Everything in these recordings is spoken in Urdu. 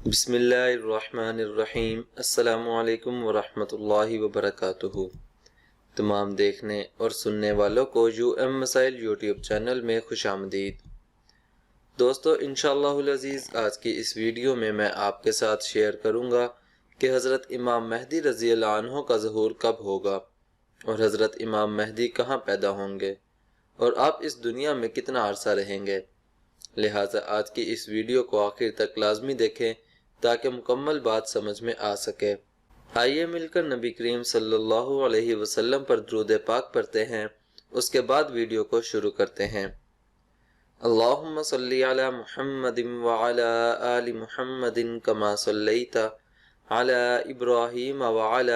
بسم اللہ الرحمن الرحیم۔ السلام علیکم ورحمۃ اللہ وبرکاتہ۔ تمام دیکھنے اور سننے والوں کو مسائل یوٹیوب چینل میں خوش آمدید۔ دوستو انشاءاللہ العزیز آج کی اس ویڈیو میں آپ کے ساتھ شیئر کروں گا کہ حضرت امام مہدی رضی اللہ عنہ کا ظہور کب ہوگا اور حضرت امام مہدی کہاں پیدا ہوں گے اور آپ اس دنیا میں کتنا عرصہ رہیں گے۔ لہٰذا آج کی اس ویڈیو کو آخر تک لازمی دیکھیں تاکہ مکمل بات سمجھ میں آ سکے۔ آئیے مل کر نبی کریم صلی اللہ علیہ وسلم پر درود پاک پڑھتے ہیں، اس کے بعد ویڈیو کو شروع کرتے ہیں۔ اللہم صلی علی محمد وعلی آل محمد کما صلیت علی ابراہیم وعلی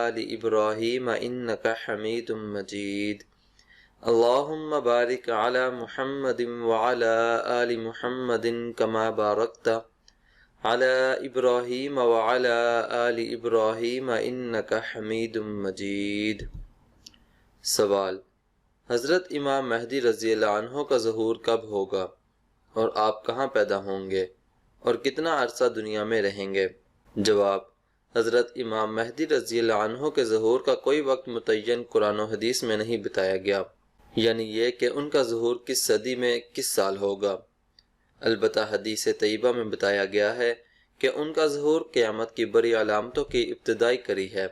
آل ابراہیم انکا حمید مجید۔ اللہم بارک علی محمد وعلی آل محمد کما بارکت علی ابراہیم وعلی آل ابراہیم انکا حمید مجید۔ سوال: حضرت امام مہدی رضی اللہ عنہ کا ظہور کب ہوگا اور آپ کہاں پیدا ہوں گے اور کتنا عرصہ دنیا میں رہیں گے؟ جواب: حضرت امام مہدی رضی اللہ عنہ کے ظہور کا کوئی وقت متعین قرآن و حدیث میں نہیں بتایا گیا، یعنی یہ کہ ان کا ظہور کس صدی میں کس سال ہوگا۔ البتہ حدیث طیبہ میں بتایا گیا ہے کہ ان کا ظہور قیامت کی بڑی علامتوں کی ابتدائی کڑی ہے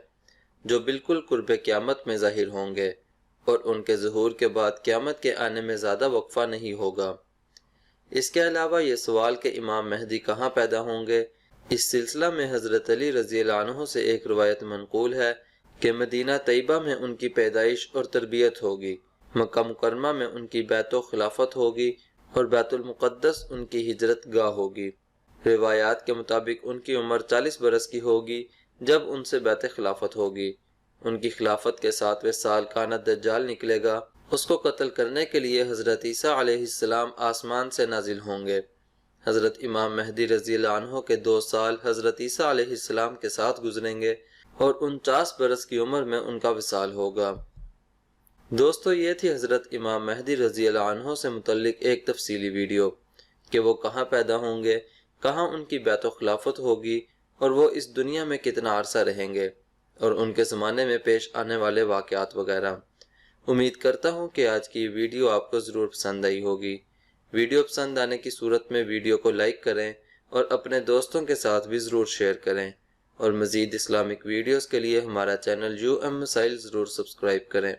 جو بالکل قرب قیامت میں ظاہر ہوں گے، اور ان کے ظہور کے بعد قیامت کے آنے میں زیادہ وقفہ نہیں ہوگا۔ اس کے علاوہ یہ سوال کہ امام مہدی کہاں پیدا ہوں گے، اس سلسلہ میں حضرت علی رضی اللہ عنہ سے ایک روایت منقول ہے کہ مدینہ طیبہ میں ان کی پیدائش اور تربیت ہوگی، مکہ مکرمہ میں ان کی بیعت و خلافت ہوگی اور بیت المقدس ان کی ہجرت گاہ ہوگی۔ روایات کے مطابق ان کی عمر 40 برس کی ہوگی جب ان سے بیعت خلافت ہوگی۔ ان کی خلافت کے 7ویں سال کانت دجال نکلے گا، اس کو قتل کرنے کے لیے حضرت عیسیٰ علیہ السلام آسمان سے نازل ہوں گے۔ حضرت امام مہدی رضی اللہ عنہ کے 2 سال حضرت عیسیٰ علیہ السلام کے ساتھ گزریں گے اور 49 برس کی عمر میں ان کا وصال ہوگا۔ دوستو یہ تھی حضرت امام مہدی رضی اللہ عنہ سے متعلق ایک تفصیلی ویڈیو کہ وہ کہاں پیدا ہوں گے، کہاں ان کی بیعت و خلافت ہوگی اور وہ اس دنیا میں کتنا عرصہ رہیں گے اور ان کے زمانے میں پیش آنے والے واقعات وغیرہ۔ امید کرتا ہوں کہ آج کی ویڈیو آپ کو ضرور پسند آئی ہوگی۔ ویڈیو پسند آنے کی صورت میں ویڈیو کو لائک کریں اور اپنے دوستوں کے ساتھ بھی ضرور شیئر کریں، اور مزید اسلامک ویڈیوز کے لیے ہمارا چینل مسائل ضرور سبسکرائب کریں۔